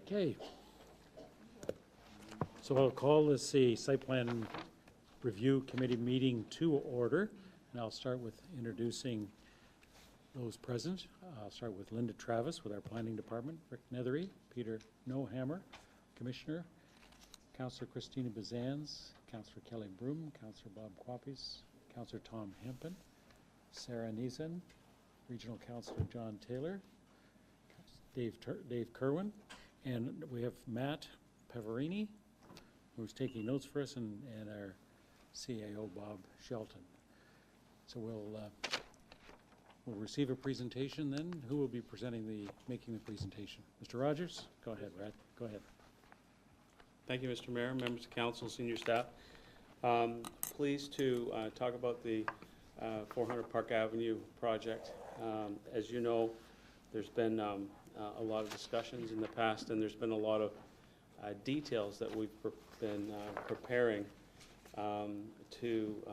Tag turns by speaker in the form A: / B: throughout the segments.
A: Okay. So I'll call this the Site Plan Review Committee meeting to order, and I'll start with introducing those present. I'll start with Linda Travis with our Planning Department, Rick Nethery, Peter Nohammer, Commissioner, Councillor Christina Bazans, Councillor Kelly Broom, Councillor Bob Quapis, Councillor Tom Hempen, Sarah Neeson, Regional Councillor John Taylor, Dave Kerwin, and we have Matt Pavarini, who's taking notes for us, and our CAO, Bob Shelton. So we'll receive a presentation then. Who will be making the presentation? Mr. Rogers? Go ahead, Brad. Go ahead.
B: Thank you, Mr. Mayor, members of council, senior staff. Pleased to talk about the 400 Park Avenue project. As you know, there's been a lot of discussions in the past, and there's been a lot of details that we've been preparing to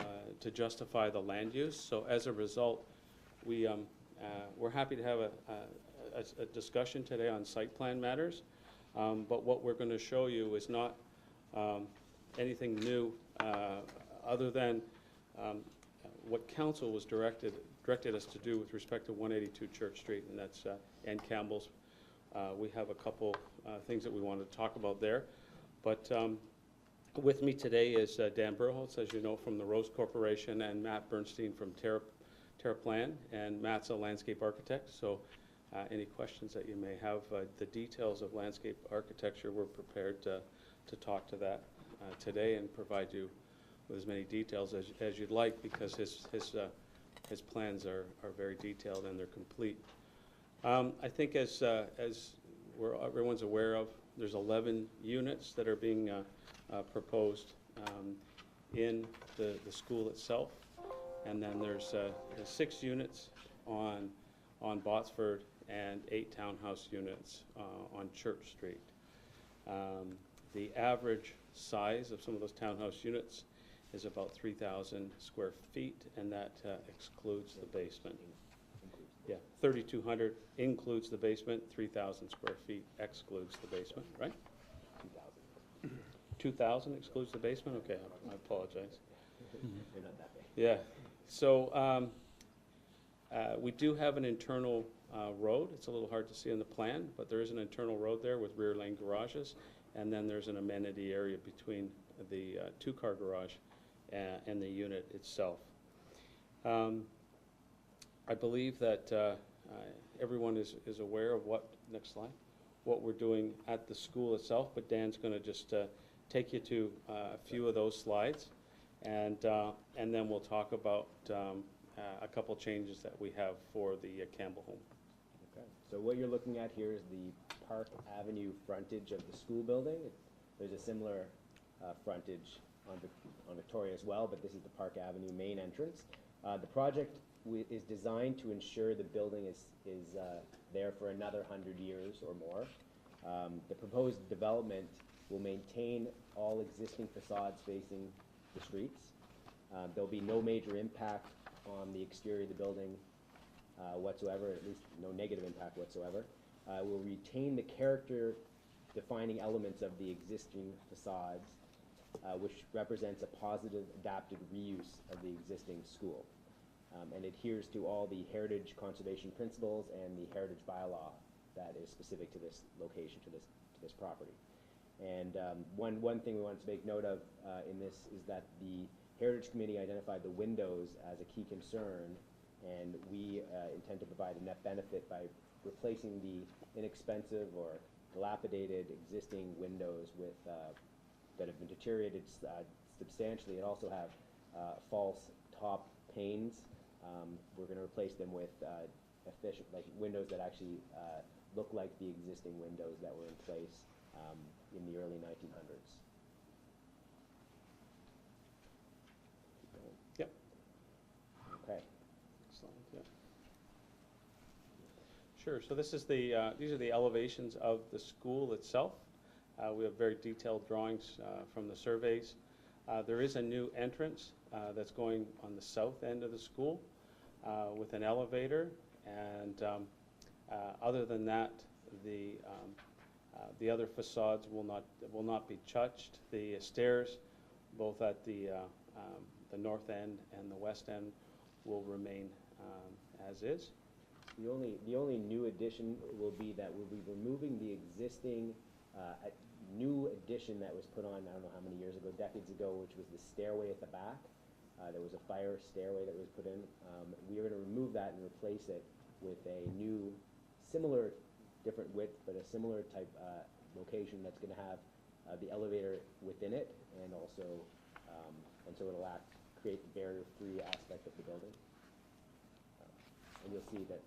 B: justify the land use. So as a result, we're happy to have a discussion today on site plan matters. But what we're going to show you is not anything new other than what council was directed us to do with respect to 182 Church Street, and that's Ann Campbell's. We have a couple things that we want to talk about there. But with me today is Dan Burholtz, as you know, from the Rose Corporation, and Matt Bernstein from TerraPlan, and Matt's a landscape architect. So any questions that you may have, the details of landscape architecture, we're prepared to talk to that today and provide you with as many details as you'd like, because his plans are very detailed and they're complete. I think as everyone's aware of, there's 11 units that are being proposed in the school itself, and then there's 6 units on Botsford and 8 townhouse units on Church Street. The average size of some of those townhouse units is about 3,000 square feet, and that excludes the basement. Yeah, 3,200 includes the basement, 3,000 square feet excludes the basement, right? 2,000. 2,000 excludes the basement? Okay, I apologize.
C: They're not that big.
B: Yeah, so we do have an internal road. It's a little hard to see on the plan, but there is an internal road there with rear lane garages, and then there's an amenity area between the 2-car garage and the unit itself. I believe that everyone is aware of next slide, what we're doing at the school itself, but Dan's going to just take you to a few of those slides, and then we'll talk about a couple changes that we have for the Campbell home.
C: Okay. So what you're looking at here is the Park Avenue frontage of the school building. There's a similar frontage on Victoria as well, but this is the Park Avenue main entrance. The project is designed to ensure the building is there for another 100 years or more. The proposed development will maintain all existing facades facing the streets. There'll be no major impact on the exterior of the building whatsoever, at least no negative impact whatsoever. We'll retain the character defining elements of the existing facades, which represents a positive adapted reuse of the existing school, and adheres to all the heritage conservation principles and the heritage bylaw that is specific to this location, to this property. And one thing we wanted to make note of in this is that the Heritage Committee identified the windows as a key concern, and we intend to provide a net benefit by replacing the inexpensive or dilapidated existing windows with that have been deteriorated substantially, and also have false top panes. We're going to replace them with efficient, like windows that actually look like the existing windows that were in place in the early 1900s.
B: Yep.
C: Okay.
B: Excellent. Yep. Sure. So this is these are the elevations of the school itself. We have very detailed drawings from the surveys. There is a new entrance that's going on the south end of the school with an elevator, and other than that, the The other facades will not be touched. The stairs, both at the north end and the west end, will remain as is.
C: The only new addition will be that we'll be removing the existing, new addition that was put on, I don't know how many years ago, decades ago, which was the stairway at the back. There was a fire stairway that was put in. We are going to remove that and replace it with a new, similar, different width, but a similar type location that's going to have the elevator within it, and also, and so it'll create the barrier-free aspect of the building. And you'll see that,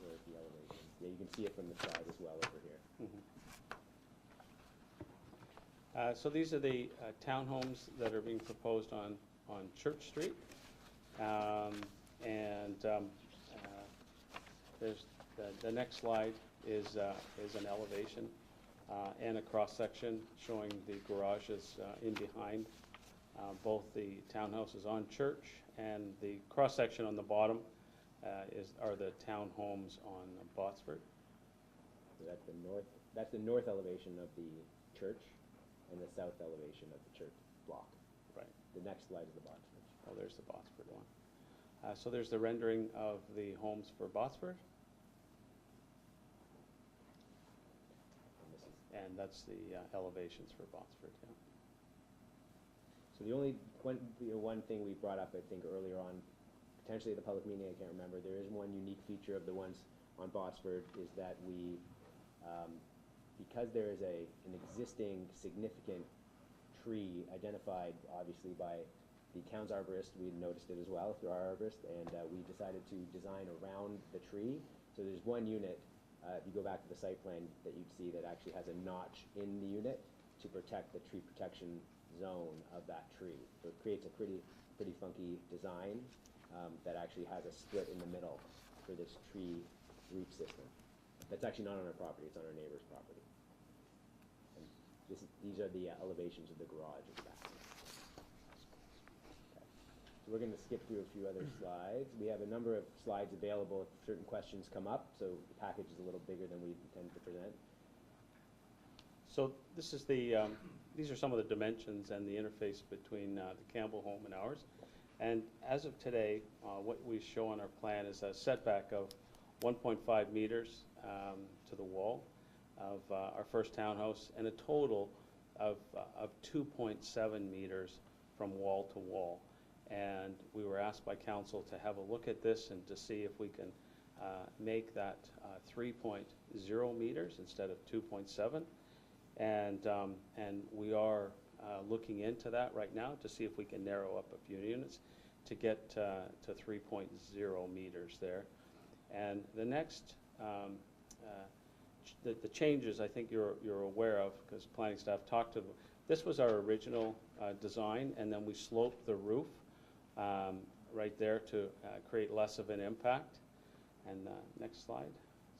C: where's the elevation? Yeah, you can see it from the side as well over here.
B: So these are the townhomes that are being proposed on Church Street. There's the next slide is an elevation and a cross-section showing the garages in behind both the townhouses on Church, and the cross-section on the bottom are the townhomes on Botsford.
C: So that's the north elevation of the church and the south elevation of the church block.
B: Right.
C: The next slide is the Botsford.
B: Oh, there's the Botsford one. So there's the rendering of the homes for Botsford, and that's the elevations for Botsford. Yeah.
C: So the only one thing we brought up, I think, earlier on, potentially at the public meeting, I can't remember, there is one unique feature of the ones on Botsford, is that we, because there is an existing significant tree identified, obviously, by the town's arborist, we noticed it as well through our arborist, and we decided to design around the tree. So there's one unit, if you go back to the site plan, that you'd see that actually has a notch in the unit to protect the tree protection zone of that tree. So it creates a pretty funky design that actually has a split in the middle for this tree root system. That's actually not on our property, it's on our neighbor's property. And these are the elevations of the garage at the back. Okay. So we're going to skip through a few other slides. We have a number of slides available if certain questions come up, so the package is a little bigger than we intend to present.
B: So this is these are some of the dimensions and the interface between the Campbell home and ours. And as of today, what we show on our plan is a setback of 1.5 meters to the wall of our first townhouse, and a total of 2.7 meters from wall to wall. And we were asked by council to have a look at this and to see if we can make that 3.0 meters instead of 2.7. And we are looking into that right now to see if we can narrow up a few units to get to 3.0 meters there. And the next, the changes I think you're aware of, because planning staff talked to them. This was our original design, and then we sloped the roof right there to create less of an impact. And next slide.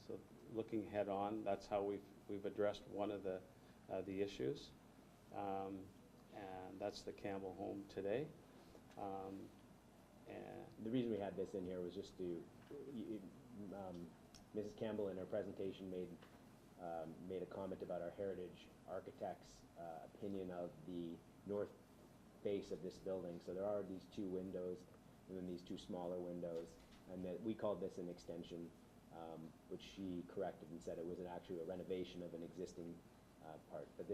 B: So looking head on, that's how we've addressed one of the issues. And that's the Campbell home today.
C: And the reason we had this in here was just to, Mrs. Campbell in her presentation made a comment about our heritage architect's opinion of the north face of this building. So there are these two windows and then these two smaller windows, and that we called this an extension, which she corrected and said it was actually a renovation of an existing part. But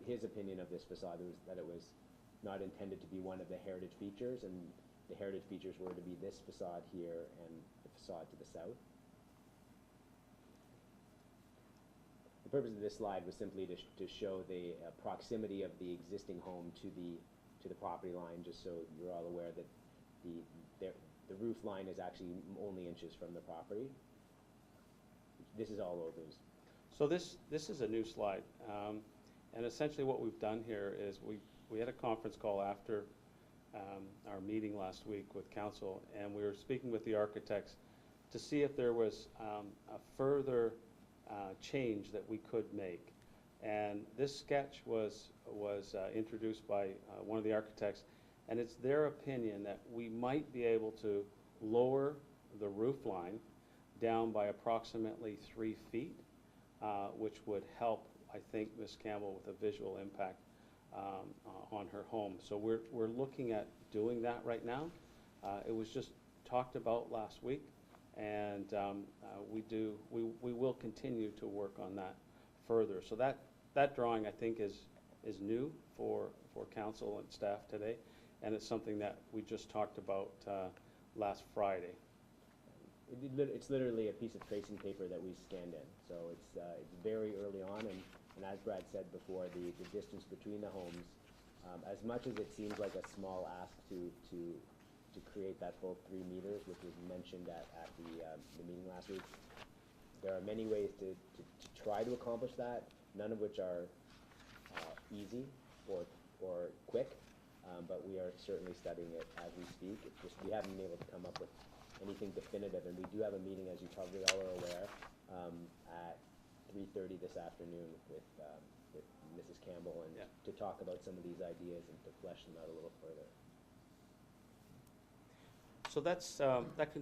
C: his opinion of this facade was that it was not intended to be one of the heritage features, and the heritage features were to be this facade here and the facade to the south. The purpose of this slide was simply to show the proximity of the existing home to the property line, just so you're all aware that the roof line is actually only inches from the property. This is all Oghuz.
B: So this is a new slide, and essentially what we've done here is we had a conference call after our meeting last week with council, and we were speaking with the architects to see if there was a further change that we could make. And this sketch was introduced by one of the architects, and it's their opinion that we might be able to lower the roof line down by approximately 3 feet which would help, I think, Ms. Campbell with a visual impact on her home. So we're looking at doing that right now. It was just talked about last week, and we will continue to work on that further. So that drawing, I think, is new for council and staff today, and it's something that we just talked about last Friday.
C: It's literally a piece of tracing paper that we scanned in, so it's very early on, and as Brad said before, the distance between the homes, as much as it seems like a small ask to create that full 3 meters, which was mentioned at the meeting last week, there are many ways to try to accomplish that, none of which are easy or quick, but we are certainly studying it as we speak. It's just we haven't been able to come up with anything definitive, and we do have a meeting, as you probably all are aware, at 3:30 this afternoon with Mrs. Campbell, and to talk about some of these ideas and to flesh them out a little further.
B: So that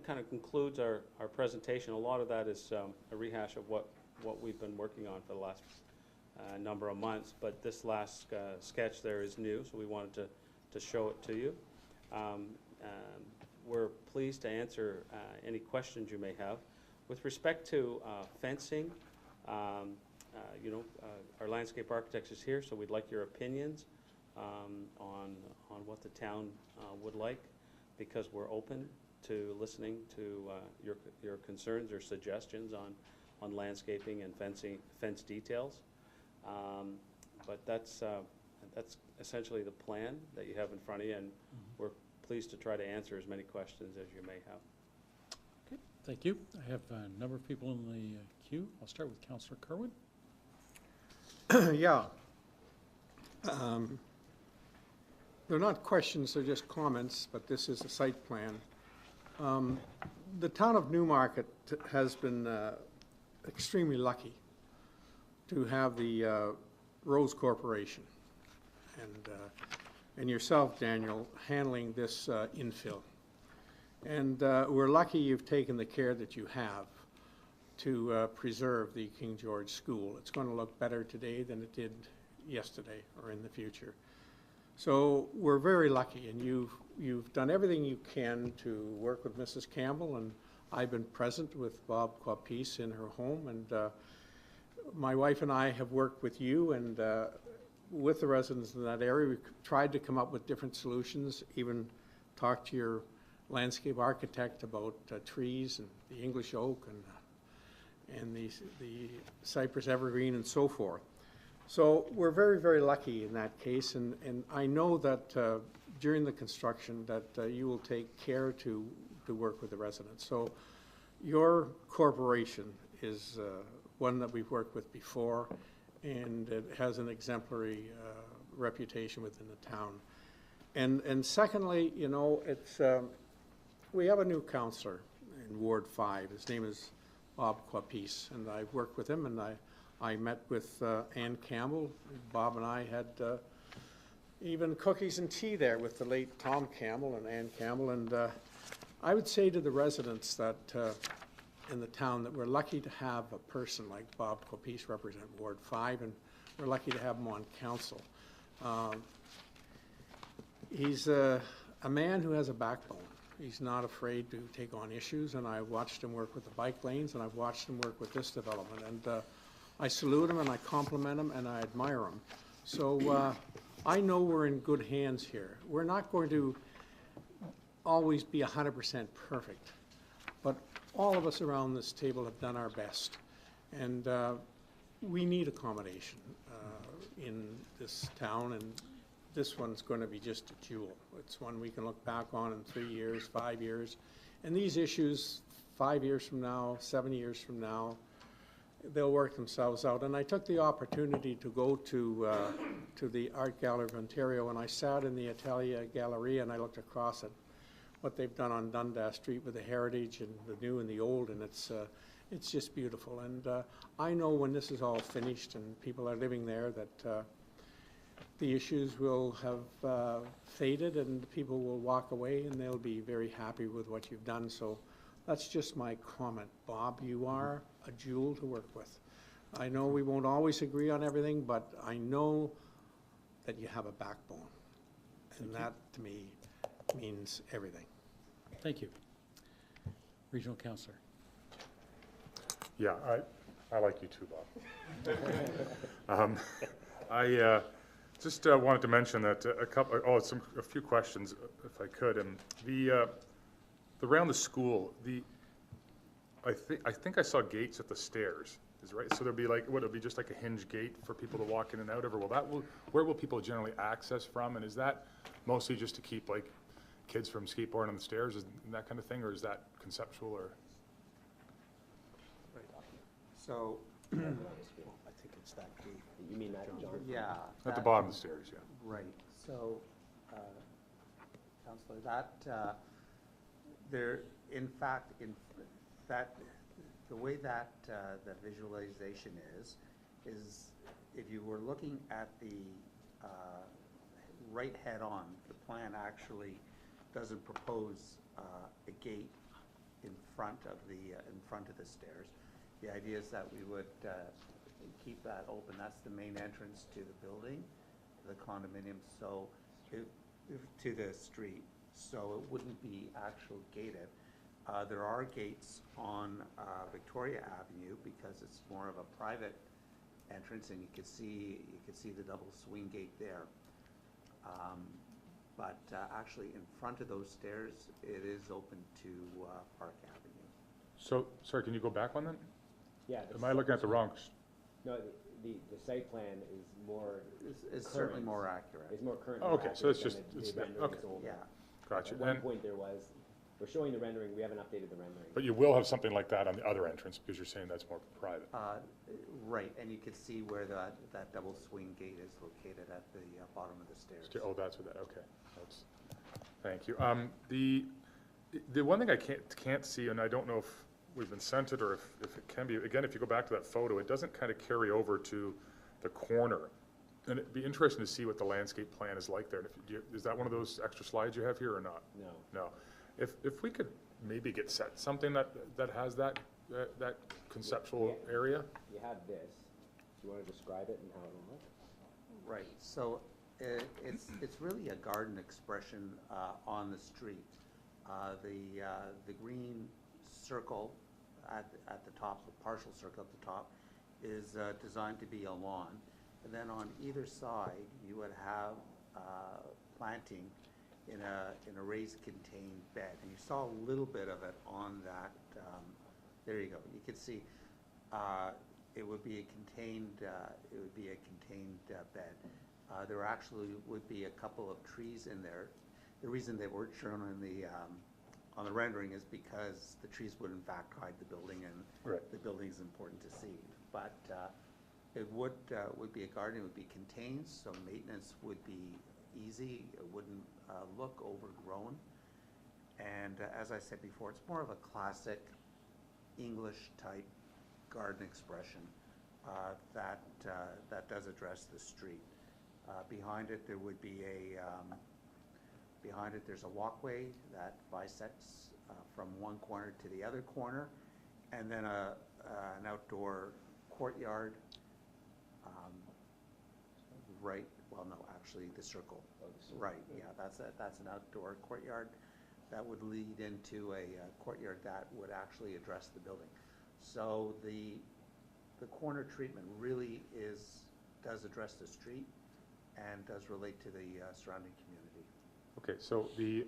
B: kind of concludes our presentation. A lot of that is a rehash of what we've been working on for the last number of months, but this last sketch there is new, so we wanted to show it to you. We're pleased to answer any questions you may have. With respect to fencing, our landscape architect is here, so we'd like your opinions on what the town would like, because we're open to listening to your concerns or suggestions on landscaping and fence details. But that's essentially the plan that you have in front of you, and we're pleased to try to answer as many questions as you may have.
A: Okay, thank you. I have a number of people in the queue. I'll start with Councillor Kerwin.
D: Yeah. They're not questions, they're just comments, but this is a site plan. The town of Newmarket has been extremely lucky to have the Rose Corporation and yourself, Daniel, handling this infill. And we're lucky you've taken the care that you have to preserve the King George School. It's going to look better today than it did yesterday or in the future. So we're very lucky, and you've done everything you can to work with Mrs. Campbell, and I've been present with Bob Quapis in her home, and my wife and I have worked with you and with the residents in that area. We've tried to come up with different solutions, even talked to your landscape architect about trees and the English oak and the cypress evergreen and so forth. So we're very, very lucky in that case, and I know that during the construction that you will take care to work with the residents. So your corporation is one that we've worked with before, and it has an exemplary reputation within the town. And secondly, you know, it's we have a new councillor in Ward 5. His name is Bob Quapis, and I've worked with him, and I met with Ann Campbell. Bob and I had even cookies and tea there with the late Tom Campbell and Ann Campbell. And I would say to the residents that in the town that we're lucky to have a person like Bob Quapis represent Ward 5, and we're lucky to have him on council. He's a man who has a backbone. He's not afraid to take on issues, and I watched him work with the bike lanes, and I've watched him work with this development. And I salute him, and I compliment him, and I admire him. So I know we're in good hands here. We're not going to always be 100% perfect, but all of us around this table have done our best. And we need accommodation in this town, and this one's going to be just a jewel. It's one we can look back on in 3 years, 5 years. And these issues, 5 years from now, 7 years from now, they'll work themselves out. And I took the opportunity to go to the Art Gallery of Ontario, and I sat in the Italia Galleria, and I looked across at what they've done on Dundas Street with the heritage and the new and the old, and it's just beautiful. And I know when this is all finished and people are living there that the issues will have faded, and people will walk away, and they'll be very happy with what you've done. So that's just my comment. Bob, you are a jewel to work with. I know we won't always agree on everything, but I know that you have a backbone. And that, to me, means everything.
A: Thank you. Regional Councillor.
E: Yeah, I like you too, Bob. I just wanted to mention that a few questions, if I could. And the around the school, I think I saw gates at the stairs. Is right. So there'll be like, would it be just like a hinge gate for people to walk in and out of, or where will people generally access from? And is that mostly just to keep like kids from skateboarding on the stairs and that kind of thing, or is that conceptual or?
F: So,
C: I think it's that gate. You mean that, John?
F: yeah.
E: At the
F: that-
E: bottom of the stairs, yeah.
F: Right, so, Counselor, there, in fact, the way that the visualization is if you were looking at the right head-on, the plan actually doesn't propose a gate in front of the stairs. The idea is that we would keep that open. That's the main entrance to the building, the condominium, so to the street. So it wouldn't be actual gated. There are gates on Victoria Avenue because it's more of a private entrance, and you could see the double swing gate there. But actually, in front of those stairs, it is open to Park Avenue.
E: So, sorry, can you go back one then?
C: Yeah.
E: Am I looking at the wrong?
C: No, the site plan is more,
F: It's certainly
C: Current.
F: more accurate.
C: is more current.
E: Oh, okay, so it's
C: than
E: just-
C: the
E: it's the-
C: rendering
E: okay.
C: is older.
F: Yeah,
E: Gotcha.
C: At one
E: And,
C: point there was, we're showing the rendering, we haven't updated the rendering.
E: but you will have something like that on the other entrance because you're saying that's more private.
F: right, and you could see where that double swing gate is located at the bottom of the stairs.
E: Oh, that's what that, okay. Thank you. The one thing I can't see, and I don't know if we've been sent it or if it can be, again, if you go back to that photo, it doesn't kind of carry over to the corner. And it'd be interesting to see what the landscape plan is like there. And is that one of those extra slides you have here or not?
C: No.
E: No. If we could maybe get something that has that conceptual area?
C: You have this. Do you want to describe it and how it'll look?
F: Right, so it's really a garden expression on the street. The green circle at the top, the partial circle at the top, is designed to be a lawn. And then on either side, you would have planting in a raised contained bed. And you saw a little bit of it on that, there you go. You can see it would be a contained bed. There actually would be a couple of trees in there. The reason they weren't shown on the rendering is because the trees would in fact hide the building, and
E: Right.
F: the building is important to see. But it would be a garden, it would be contained, so maintenance would be easy. It wouldn't look overgrown. And as I said before, it's more of a classic English type garden expression that does address the street. Behind it, there would be there's a walkway that bisects from one corner to the other corner, and then an outdoor courtyard. Right, well, no, actually, the circle. Right, yeah, that's an outdoor courtyard that would lead into a courtyard that would actually address the building. So the corner treatment really does address the street and does relate to the surrounding community.
E: Okay, so the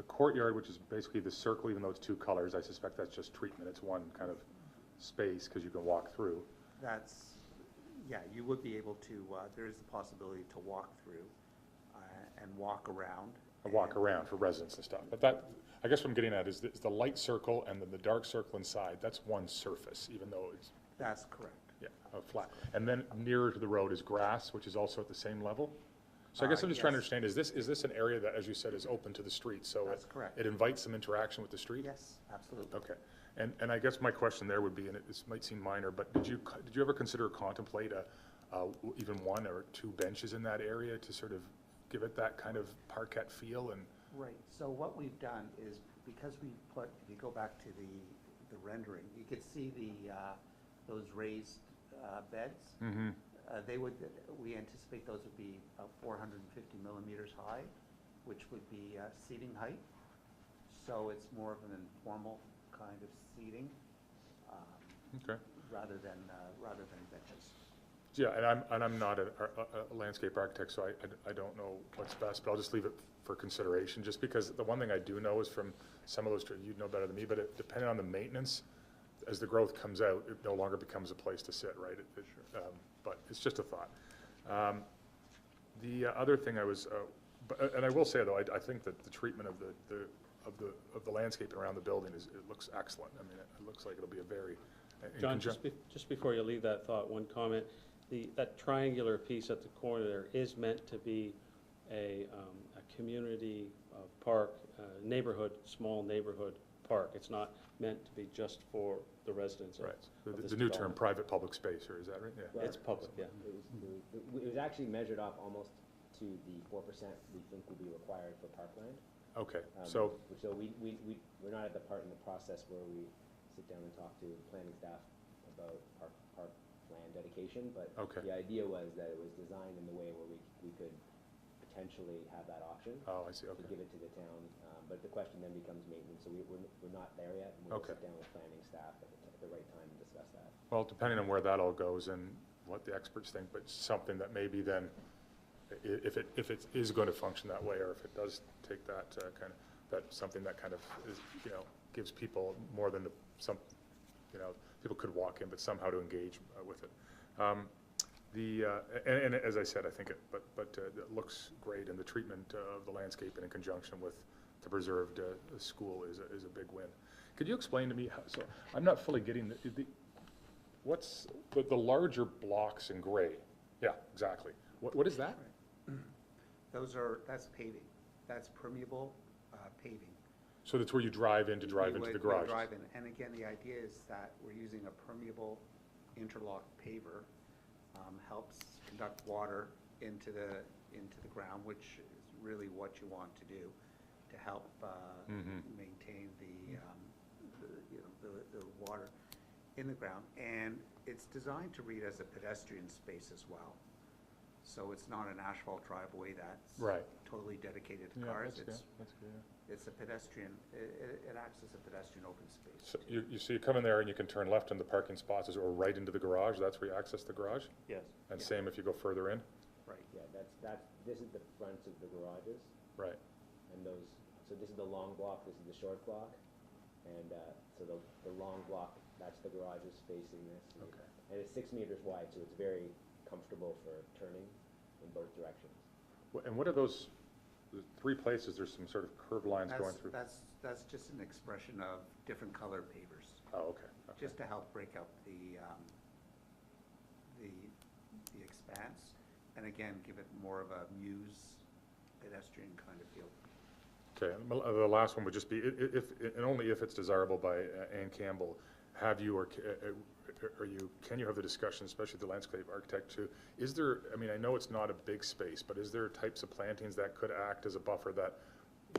E: courtyard, which is basically the circle, even though it's two colors, I suspect that's just treatment. It's one kind of space because you can walk through.
F: Yeah, you would be able to, there is the possibility to walk through and walk around.
E: I walk around for residents and stuff. But that, I guess what I'm getting at is the light circle and then the dark circle inside, that's one surface, even though it's,
F: That's correct.
E: yeah, flat. And then nearer to the road is grass, which is also at the same level? So I guess I'm just trying to
F: Yes.
E: understand, is this an area that, as you said, is open to the street? So
F: That's correct.
E: it invites some interaction with the street?
F: Yes, absolutely.
E: Okay. And I guess my question there would be, and this might seem minor, but did you ever consider or contemplate even one or two benches in that area to sort of give it that kind of parquet feel? And
F: Right, so what we've done is, because we put, if you go back to the rendering, you could see the those raised beds.
E: Mm-hmm.
F: We anticipate those would be 450 millimeters high, which would be seating height. So it's more of an informal kind of seating
E: Okay.
F: rather than benches.
E: Yeah, and I'm not a landscape architect, so I don't know what's best, but I'll just leave it for consideration, just because the one thing I do know is from some of those, you'd know better than me, but depending on the maintenance, as the growth comes out, it no longer becomes a place to sit, right? But it's just a thought. The other thing I was, and I will say though, I think that the treatment of the landscape around the building it looks excellent. I mean, it looks like it'll be a very.
B: John, just before you leave that thought, one comment. That triangular piece at the corner there is meant to be a community park, neighborhood, small neighborhood park. It's not meant to be just for the residents of
E: Right.
B: this
E: The new term,
B: development.
E: private-public space, or is that right? Yeah.
B: It's public, yeah.
C: It was actually measured off almost to the 4% we think will be required for parkland.
E: Okay,
C: So we're not at the part in the process where we sit down and talk to planning staff about park land dedication, but
E: Okay.
C: the idea was that it was designed in the way where we could potentially have that option
E: Oh, I see,
C: to
E: okay.
C: give it to the town, but the question then becomes maintenance, so we're not there yet, and we'll
E: Okay.
C: sit down with planning staff at the right time and discuss that.
E: Well, depending on where that all goes and what the experts think, but something that maybe then, if it is going to function that way, or if it does take that that's something that kind of is, gives people more than people could walk in, but somehow to engage with it. And as I said, I think it looks great, and the treatment of the landscape in conjunction with the preserved school is a big win. Could you explain to me, so I'm not fully getting what's the larger blocks in gray? Yeah, exactly. What is that?
F: That's paving. That's permeable paving.
E: So that's where you drive into the garage?
F: Drive in, and again, the idea is that we're using a permeable interlock paver, helps conduct water into the ground, which is really what you want to do to help maintain the water in the ground. And it's designed to read as a pedestrian space as well. So it's not an asphalt driveway that's
E: Right.
F: totally dedicated to
E: Yeah,
F: cars.
E: that's good, yeah.
F: It's a pedestrian, it acts as a pedestrian open space.
E: So you come in there and you can turn left in the parking spots or right into the garage, that's where you access the garage?
B: Yes.
E: And
F: Yeah.
E: same if you go further in?
F: Right.
C: Yeah, this is the fronts of the garages,
E: Right.
C: and so this is the long block, this is the short block, and so the long block, that's the garages facing this.
E: Okay.
C: And it's 6 meters wide, so it's very comfortable for turning in both directions.
E: And what are those, the three places, there's some sort of curved lines going through?
F: That's just an expression of different color pavers,
E: Oh, okay.
F: just to help break up the expanse, and again, give it more of a muse pedestrian kind of feel.
E: Okay, and the last one would just be, and only if it's desirable by Ann Campbell, have you, or can you have the discussion, especially the landscape architect too, is there, I mean, I know it's not a big space, but is there types of plantings that could act as a buffer that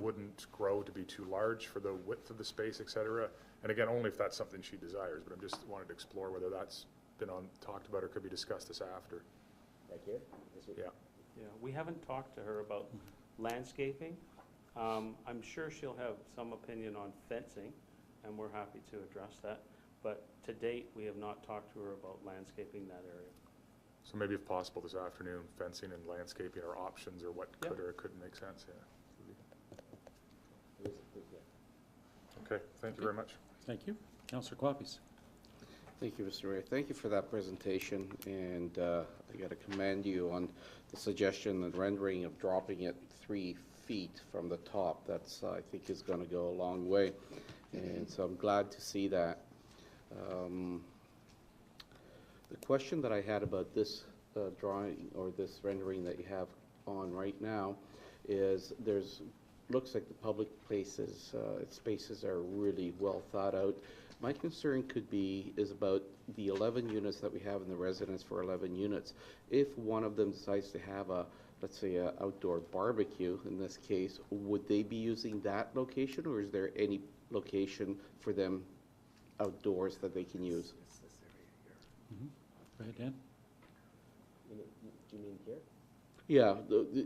E: wouldn't grow to be too large for the width of the space, et cetera? And again, only if that's something she desires, but I'm just wanted to explore whether that's been talked about or could be discussed this after.
C: Right here?
E: Yeah.
B: Yeah, we haven't talked to her about landscaping. I'm sure she'll have some opinion on fencing, and we're happy to address that. But to date, we have not talked to her about landscaping that area.
E: So maybe if possible this afternoon, fencing and landscaping are options, or what
B: Yeah.
E: could or couldn't make sense, yeah.
C: Yeah.
E: Okay, thank you very much.
A: Thank you. Councillor Clapis.
G: Thank you, Mr. Ray. Thank you for that presentation, and I got to commend you on the suggestion and rendering of dropping it 3 feet from the top. That's, I think, is going to go a long way, and so I'm glad to see that. The question that I had about this drawing or this rendering that you have on right now is looks like the public places, spaces are really well thought out. My concern is about the 11 units that we have in the residence for 11 units. If one of them decides to have let's say, an outdoor barbecue, in this case, would they be using that location, or is there any location for them outdoors that they can use?
F: It's this area here.
A: Go ahead, Dan.
C: Do you mean here?
G: Yeah,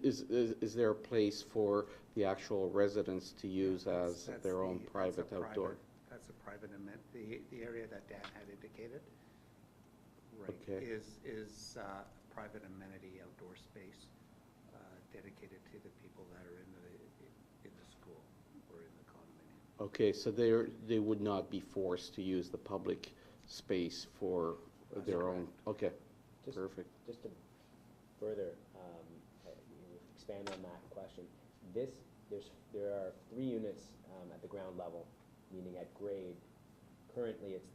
G: is there a place for the actual residents to use as
F: That's
G: their own
F: the-
G: private
F: that's a
G: outdoor?
F: That's a private amendment, the area that Dan had indicated, right,
G: Okay.
F: is private amenity outdoor space dedicated to the people that are in the school or in the condominium.
G: Okay, so they would not be forced to use the public space for
F: That's
G: their own, okay,
C: Just-
G: perfect.
C: Just to further expand on that question, there are 3 units at the ground level, meaning at grade. Currently, it's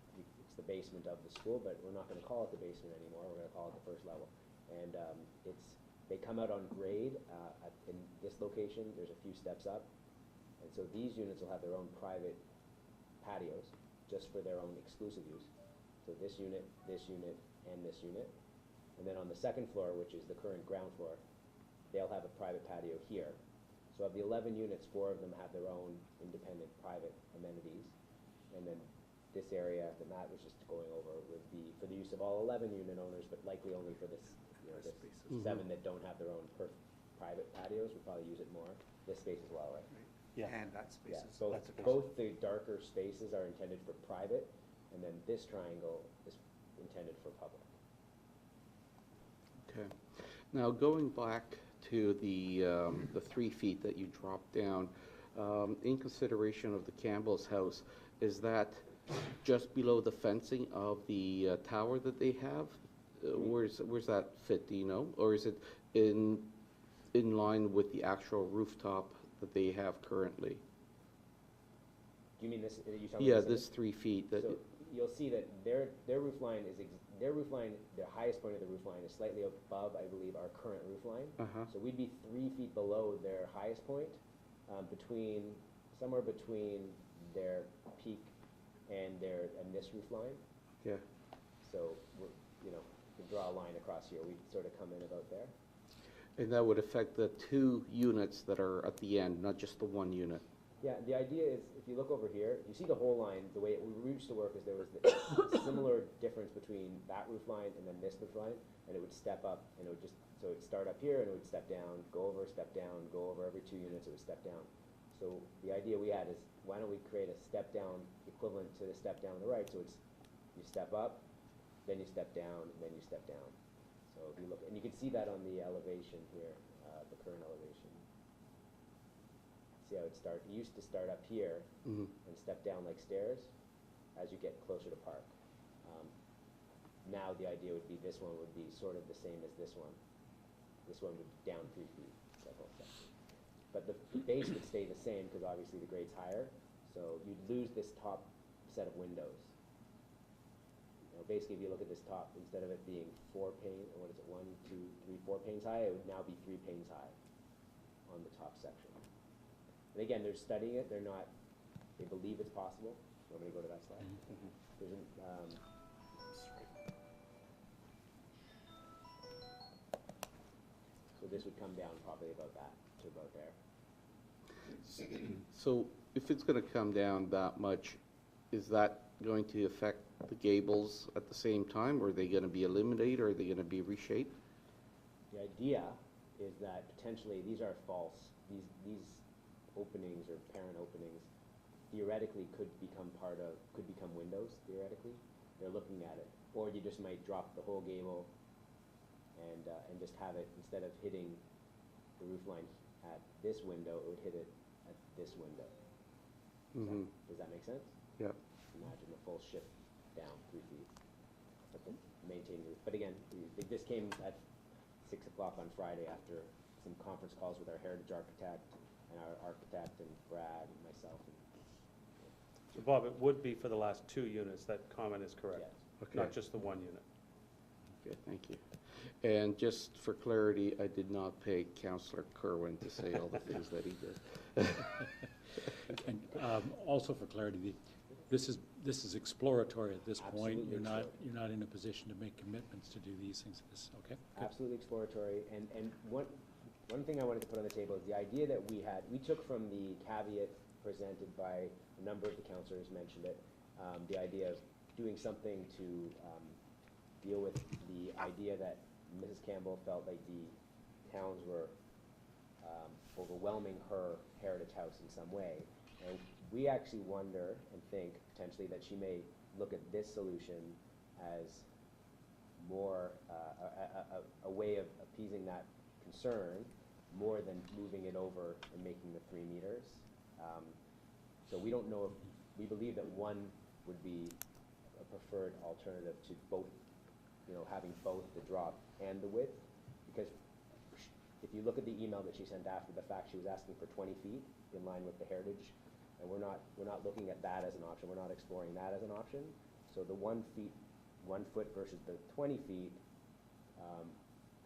C: the basement of the school, but we're not gonna call it the basement anymore, we're gonna call it the first level. And they come out on grade in this location, there's a few steps up. And so these units will have their own private patios, just for their own exclusive use. So this unit, and this unit. And then on the second floor, which is the current ground floor, they'll have a private patio here. So of the 11 units, 4 of them have their own independent private amenities. And then this area that Matt was just going over would be for the use of all 11 unit owners, but likely only for this, this
F: Spaces.
C: 7 that don't have their own private patios would probably use it more. This space as well, right?
A: Yeah.
F: And that space
C: Yeah,
F: is.
C: both the darker spaces are intended for private, and then this triangle is intended for public.
G: Okay. Now, going back to the 3 feet that you dropped down, in consideration of the Campbell's house, is that just below the fencing of the tower that they have? Where's that fit, do you know? Or is it in line with the actual rooftop that they have currently?
C: Do you mean this, are you talking
G: Yeah,
C: about
G: this 3 feet that,
C: So you'll see that their roof line is, their roof line, the highest point of the roof line is slightly above, I believe, our current roof line.
G: uh-huh,
C: So we'd be 3 feet below their highest point, somewhere between their peak and this roof line.
G: yeah.
C: So we're, we draw a line across here, we'd sort of come in about there.
G: And that would affect the 2 units that are at the end, not just the 1 unit?
C: Yeah, the idea is, if you look over here, you see the whole line, the way we used to work is there was the similar difference between that roof line and then this roof line, and it would step up, and it would just, so it'd start up here, and it would step down, go over, step down, go over every 2 units, it would step down. So the idea we had is, why don't we create a step down equivalent to the step down on the right, so it's, you step up, then you step down, and then you step down. So if you look, and you can see that on the elevation here, the current elevation. See how it used to start up here
G: Mhm.
C: and step down like stairs as you get closer to park. Now the idea would be this one would be sort of the same as this one. This one would be down 3 feet, several steps. But the base would stay the same because obviously the grade's higher, so you'd lose this top set of windows. Basically, if you look at this top, instead of it being 4 pane, or what is it, 1, 2, 3, 4 panes high, it would now be 3 panes high on the top section. And again, they're studying it, they believe it's possible. Want me to go to that slide? There's so this would come down probably about that, to about there.
G: So if it's gonna come down that much, is that going to affect the gables at the same time? Or are they gonna be eliminated, or are they gonna be reshaped?
C: The idea is that potentially these are false, these openings or parent openings theoretically could become windows, theoretically. They're looking at it. Or you just might drop the whole gable and just have it, instead of hitting the roof line at this window, it would hit it at this window.
G: Mhm.
C: Does that make sense?
G: Yep.
C: Imagine a full shift down 3 feet. But the maintain roof. But again, this came at 6 o'clock on Friday after some conference calls with our heritage architect and our architect and Brad and myself.
B: So Bob, it would be for the last 2 units, that comment is correct,
C: Yes.
G: Okay.
B: not just the 1 unit.
G: Okay, thank you. And just for clarity, I did not pay Councillor Kerwin to say all the things that he did.
A: And also for clarity, this is exploratory at this point.
C: Absolutely
A: You're not in a position to make commitments to do these things. Okay? Good.
C: Absolutely exploratory. And one thing I wanted to put on the table is the idea that we took from the caveat presented by a number of the councillors mentioned it, the idea of doing something to deal with the idea that Mrs. Campbell felt like the towns were overwhelming her heritage house in some way. And we actually wonder and think potentially that she may look at this solution as more a way of appeasing that concern more than moving it over and making the 3 meters. So we don't know if, we believe that one would be a preferred alternative to both, having both the drop and the width, because if you look at the email that she sent after the fact, she was asking for 20 feet in line with the heritage, and we're not looking at that as an option. We're not exploring that as an option. So the 1 foot versus the 20 feet,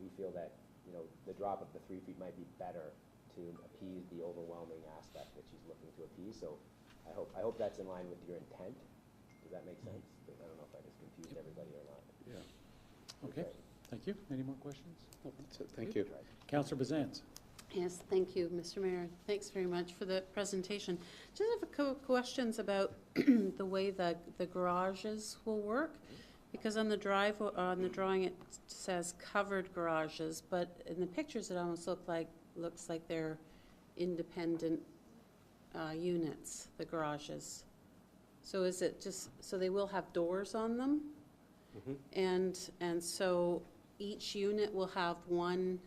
C: we feel that the drop of the 3 feet might be better to appease the overwhelming aspect that she's looking to appease. So I hope that's in line with your intent. Does that make sense? I don't know if I just confused everybody or not.
A: Yeah. Okay, thank you. Any more questions?
G: That's it. Thank you.
A: Councillor Bazance.
H: Yes, thank you, Mr. Mayor. Thanks very much for the presentation. Just have a couple questions about the way the garages will work, because on the drawing it says covered garages, but in the pictures it almost looks like they're independent units, the garages. So is it just, so they will have doors on them? And so each unit will have one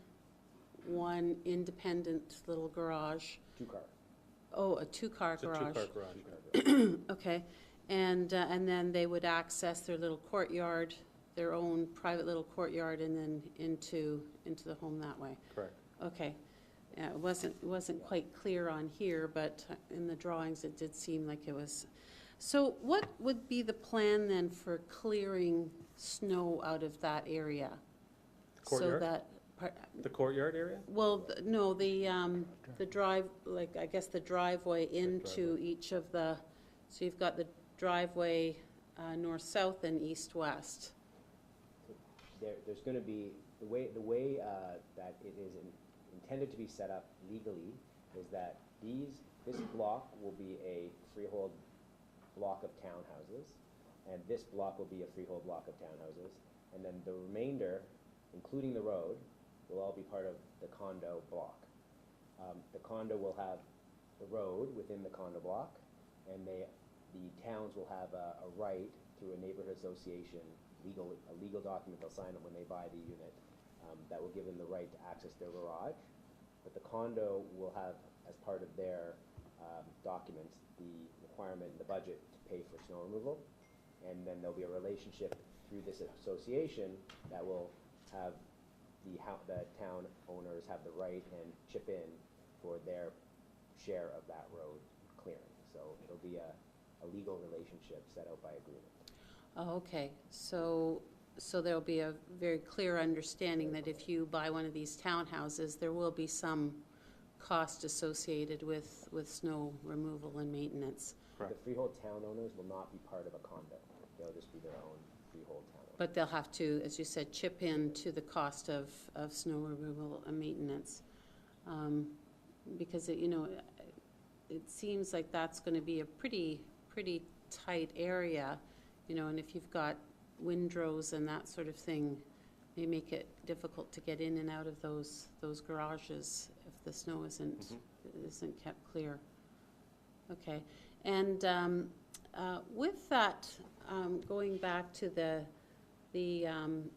H: independent little garage.
C: 2-car.
H: Oh, a 2-car garage.
B: It's a 2-car garage.
H: Okay, and then they would access their little courtyard, their own private little courtyard, and then into the home that way.
B: Correct.
H: Okay, yeah, it wasn't quite clear on here, but in the drawings it did seem like it was. So what would be the plan then for clearing snow out of that area?
B: Courtyard?
H: So that,
B: The courtyard area?
H: well, no, the drive, like, I guess the driveway into each of the, so you've got the driveway north-south and east-west.
C: There's going to be, the way that it is intended to be set up legally is that this block will be a freehold block of townhouses, and this block will be a freehold block of townhouses, and then the remainder, including the road, will all be part of the condo block. The condo will have the road within the condo block, and the towns will have a right through a neighborhood association, a legal document they'll sign when they buy the unit, that will give them the right to access their garage. But the condo will have, as part of their documents, the requirement in the budget to pay for snow removal, and then there'll be a relationship through this association that will have the town owners have the right and chip in for their share of that road clearing. So it'll be a legal relationship set out by agreement.
H: Oh, okay, so there'll be a very clear understanding that if you buy one of these townhouses, there will be some cost associated with snow removal and maintenance.
C: The freehold town owners will not be part of a condo. They'll just be their own freehold town owners.
H: But they'll have to, as you said, chip in to the cost of snow removal and maintenance. Because, it seems like that's going to be a pretty tight area, and if you've got windrows and that sort of thing, may make it difficult to get in and out of those garages if the snow isn't kept clear. Okay, and with that, going back to the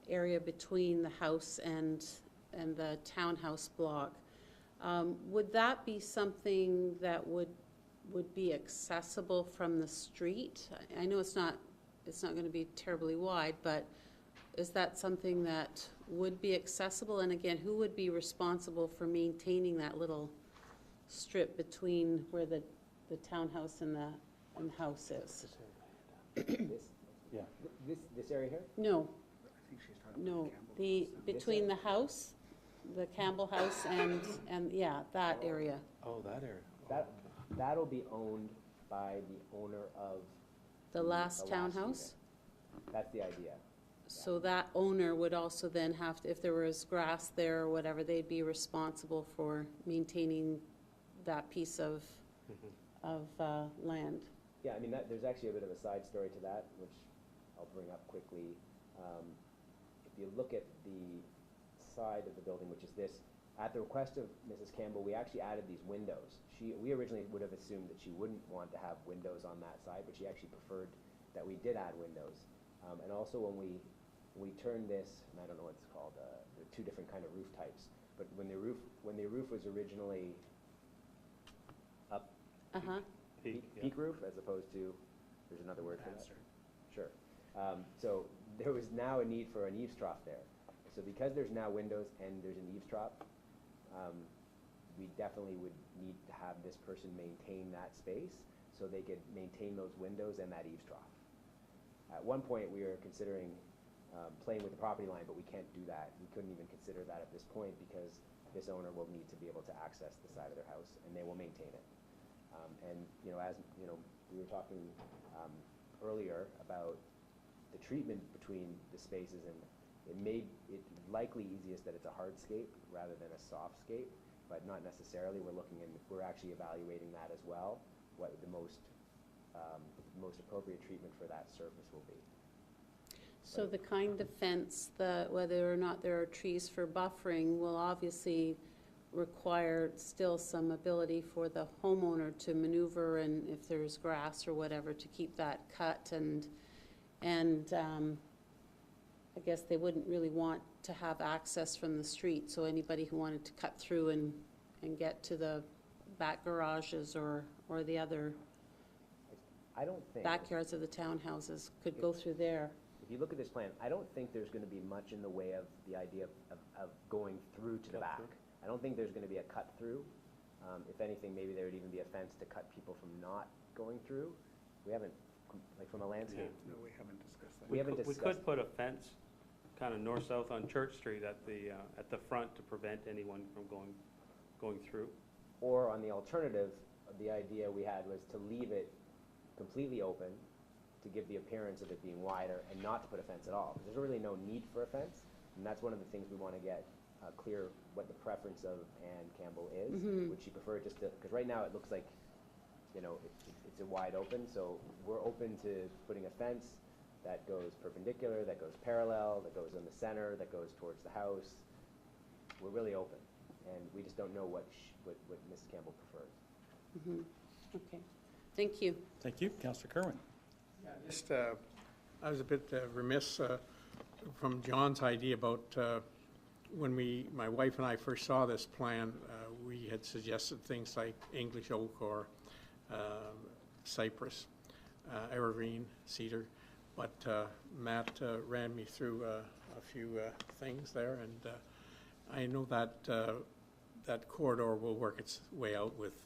H: area between the house and the townhouse block, would that be something that would be accessible from the street? I know it's not going to be terribly wide, but is that something that would be accessible? And again, who would be responsible for maintaining that little strip between where the townhouse and the house is?
B: Yeah.
C: This area here?
H: No. Between the house, the Campbell house, and yeah, that area.
B: Oh, that area.
C: That'll be owned by the owner of
H: The last townhouse?
C: unit. That's the idea.
H: So that owner would also then have to, if there was grass there or whatever, they'd be responsible for maintaining that piece of land.
C: Yeah, I mean, there's actually a bit of a side story to that, which I'll bring up quickly. you look at the side of the building, which is this, at the request of Mrs. Campbell, we actually added these windows. We originally would have assumed that she wouldn't want to have windows on that side, but she actually preferred that we did add windows. And also when we turned this, and I don't know what it's called, there are two different kind of roof types, but when the roof was originally up,
H: Uh-huh.
C: peak roof, as opposed to, there's another word for that. Sure. So there was now a need for an eaves trough there. So because there's now windows and there's an eaves trough, we definitely would need to have this person maintain that space so they could maintain those windows and that eaves trough. At one point, we were considering playing with the property line, but we can't do that. We couldn't even consider that at this point because this owner will need to be able to access the side of their house, and they will maintain it. And as we were talking earlier about the treatment between the spaces, and it likely easiest that it's a hardscape rather than a softscape, but not necessarily. We're actually evaluating that as well, what the most appropriate treatment for that surface will be.
H: So the kind of fence, whether or not there are trees for buffering, will obviously require still some ability for the homeowner to maneuver, and if there's grass or whatever, to keep that cut, and I guess they wouldn't really want to have access from the street, so anybody who wanted to cut through and get to the back garages or the other
C: I don't think
H: backyards of the townhouses could go through there.
C: if you look at this plan, I don't think there's going to be much in the way of the idea of going through to the back. I don't think there's going to be a cut through. If anything, maybe there would even be a fence to cut people from not going through. We haven't, like from a landscape.
F: No, we haven't discussed that.
C: We haven't
B: We
C: discussed.
B: could put a fence kind of north-south on Church Street at the front to prevent anyone from going through.
C: Or on the alternative, the idea we had was to leave it completely open to give the appearance of it being wider and not to put a fence at all. Because there's really no need for a fence, and that's one of the things we want to get clear what the preference of Ann Campbell is. Would she prefer just to, because right now it looks like, it's a wide open, so we're open to putting a fence that goes perpendicular, that goes parallel, that goes in the center, that goes towards the house. We're really open, and we just don't know what Mrs. Campbell prefers.
H: Okay, thank you.
A: Thank you. Councillor Kerwin.
D: Just, I was a bit remiss from John's idea about when my wife and I first saw this plan, we had suggested things like English oak or cypress, evergreen, cedar, but Matt ran me through a few things there, and I know that that corridor will work its way out with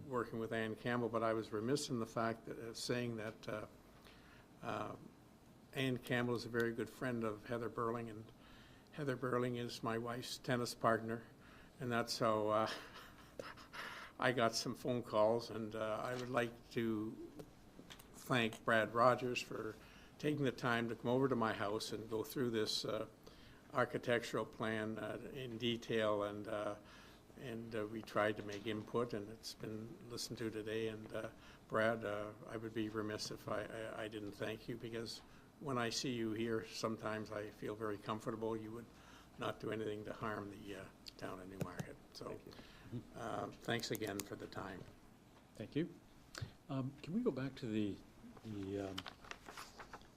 D: working with Ann Campbell, but I was remiss in the fact that saying that Ann Campbell is a very good friend of Heather Burling, and Heather Burling is my wife's tennis partner, and that's how I got some phone calls, and I would like to thank Brad Rogers for taking the time to come over to my house and go through this architectural plan in detail, and we tried to make input, and it's been listened to today. And Brad, I would be remiss if I didn't thank you, because when I see you here, sometimes I feel very comfortable. You would not do anything to harm the town of Newmarket. So thanks again for the time.
A: Thank you. Can we go back to the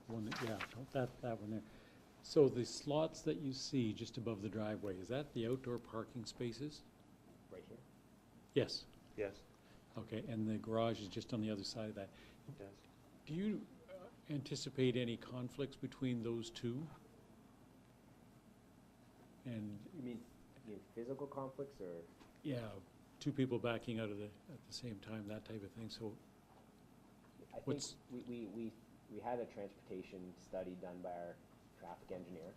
A: one that, that one there? So the slots that you see just above the driveway, is that the outdoor parking spaces?
C: Right here?
A: Yes.
B: Yes,
A: Okay, and the garage is just on the other side of that.
B: yes.
A: Do you anticipate any conflicts between those two? And,
C: You mean physical conflicts, or?
A: yeah, two people backing out of at the same time, that type of thing, so,
C: I think
A: What's-
C: we had a transportation study done by our traffic engineer.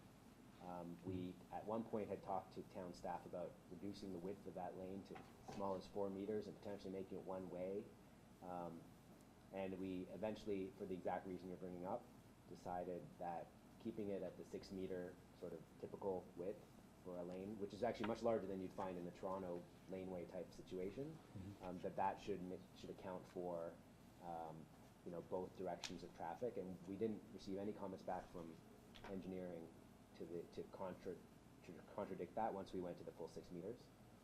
C: We, at one point, had talked to town staff about reducing the width of that lane to as small as 4 meters and potentially making it one way. And we eventually, for the exact reason you're bringing up, decided that keeping it at the 6 meter sort of typical width for a lane, which is actually much larger than you'd find in the Toronto laneway type situation, that should account for both directions of traffic. And we didn't receive any comments back from engineering to contradict that once we went to the full 6 meters.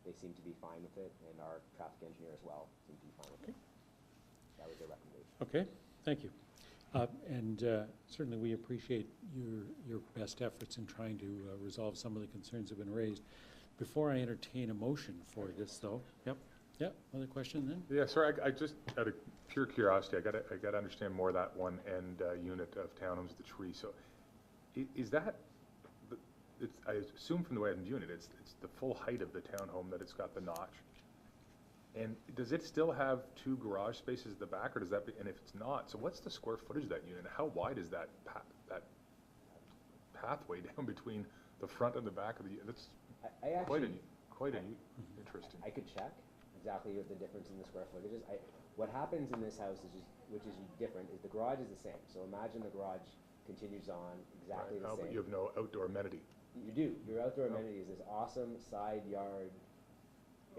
C: They seemed to be fine with it, and our traffic engineer as well seemed to be fine with it. That was their recommendation.
A: Okay, thank you. And certainly we appreciate your best efforts in trying to resolve some of the concerns that have been raised. Before I entertain a motion for this, though, another question then?
E: Yeah, sorry, I just, out of pure curiosity, I gotta understand more of that one end unit of townhomes, the tree. So is that, I assume from the way I'm viewing it, it's the full height of the townhome that it's got the notch. And does it still have 2 garage spaces at the back, or does that be, and if it's not, so what's the square footage of that unit? How wide is that pathway down between the front and the back of the, that's
C: I actually,
E: quite interesting.
C: I could check exactly what the difference in the square footage is. What happens in this house is which is different, is the garage is the same. So imagine the garage continues on exactly the
E: But
C: same.
E: you have no outdoor amenity.
C: You do. Your outdoor amenity is this awesome side yard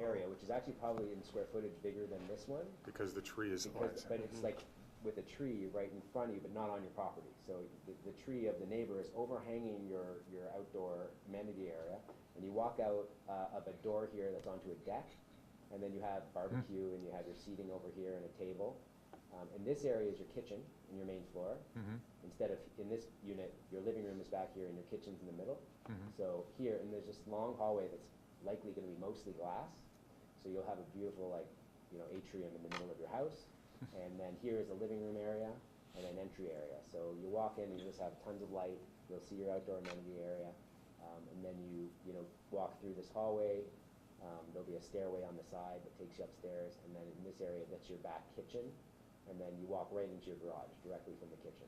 C: area, which is actually probably in square footage bigger than this one.
E: Because the tree is,
C: But it's like with a tree right in front of you, but not on your property. So the tree of the neighbor is overhanging your outdoor amenity area. And you walk out of a door here that's onto a deck, and then you have barbecue, and you have your seating over here and a table. And this area is your kitchen and your main floor. Instead of, in this unit, your living room is back here and your kitchen's in the middle. So here, and there's this long hallway that's likely gonna be mostly glass. So you'll have a beautiful, like, atrium in the middle of your house. And then here is a living room area and an entry area. So you walk in and you just have tons of light. You'll see your outdoor amenity area. And then you walk through this hallway. There'll be a stairway on the side that takes you upstairs. And then in this area, that's your back kitchen. And then you walk right into your garage directly from the kitchen.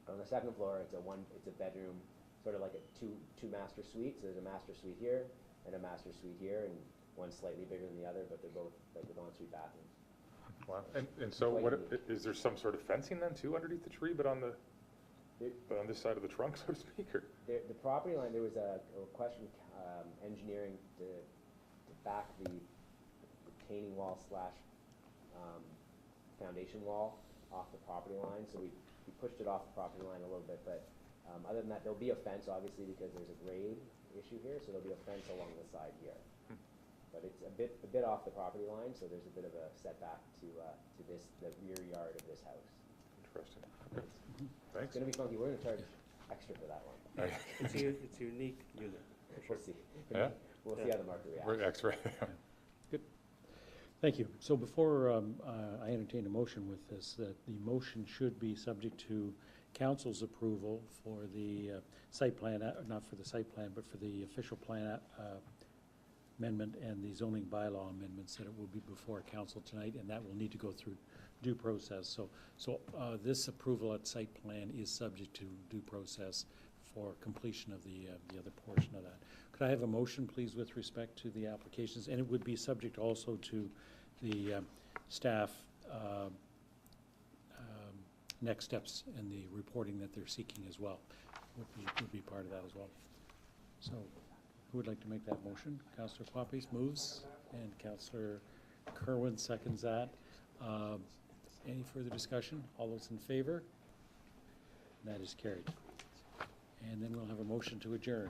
C: On the second floor, it's a bedroom, sort of like a two master suite. So there's a master suite here and a master suite here, and one's slightly bigger than the other, but they're both like with ensuite bathrooms.
E: wow. And so what, is there some sort of fencing then too underneath the tree, but on this side of the trunk, so to speak, or?
C: The property line, there was a question, engineering to back the retaining wall / foundation wall off the property line, so we pushed it off the property line a little bit, but other than that, there'll be a fence, obviously, because there's a grade issue here, so there'll be a fence along the side here. But it's a bit off the property line, so there's a bit of a setback to the rear yard of this house.
E: Interesting.
C: It's
E: Thanks.
C: gonna be funky, we're gonna charge extra for that one.
F: It's a unique unit.
C: We'll see.
E: Yeah?
C: We'll see how the market reacts.
E: We're extra.
A: Thank you. So before I entertain a motion with this, that the motion should be subject to council's approval for the site plan, not for the site plan, but for the official plan amendment and the zoning bylaw amendments, that it will be before council tonight, and that will need to go through due process. So this approval at site plan is subject to due process for completion of the other portion of that. Could I have a motion, please, with respect to the applications? And it would be subject also to the staff next steps and the reporting that they're seeking as well, would be part of that as well. So who would like to make that motion? Councillor Papis moves, and Councillor Kerwin seconds that. Any further discussion? All those in favor? That is carried. And then we'll have a motion to adjourn.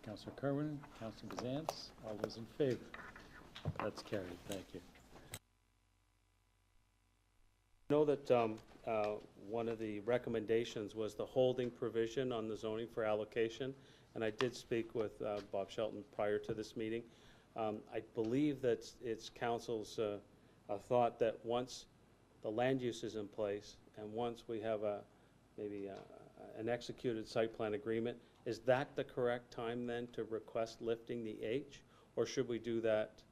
A: Councillor Kerwin, Councillor Bazance, all those in favor? That's carried. Thank you.
B: I know that one of the recommendations was the holding provision on the zoning for allocation, and I did speak with Bob Shelton prior to this meeting. I believe that it's council's thought that once the land use is in place and once we have maybe an executed site plan agreement, is that the correct time then to request lifting the H, or should we do that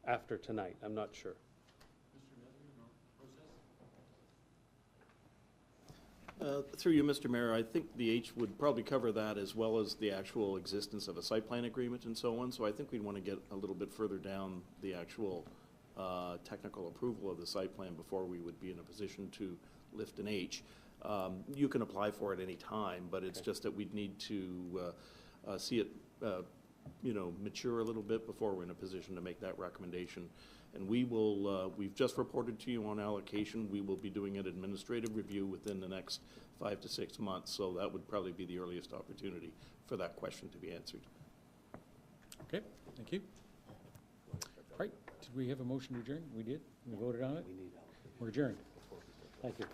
B: after tonight? I'm not sure.
I: Through you, Mr. Mayor, I think the H would probably cover that as well as the actual existence of a site plan agreement and so on. So I think we'd want to get a little bit further down the actual technical approval of the site plan before we would be in a position to lift an H. You can apply for it any time, but it's just that we'd need to see it, mature a little bit before we're in a position to make that recommendation. And we will, we've just reported to you on allocation. We will be doing an administrative review within the next 5 to 6 months, so that would probably be the earliest opportunity for that question to be answered.
A: Okay, thank you. All right, did we have a motion to adjourn? We did? We voted on it? We're adjourned. Thank you.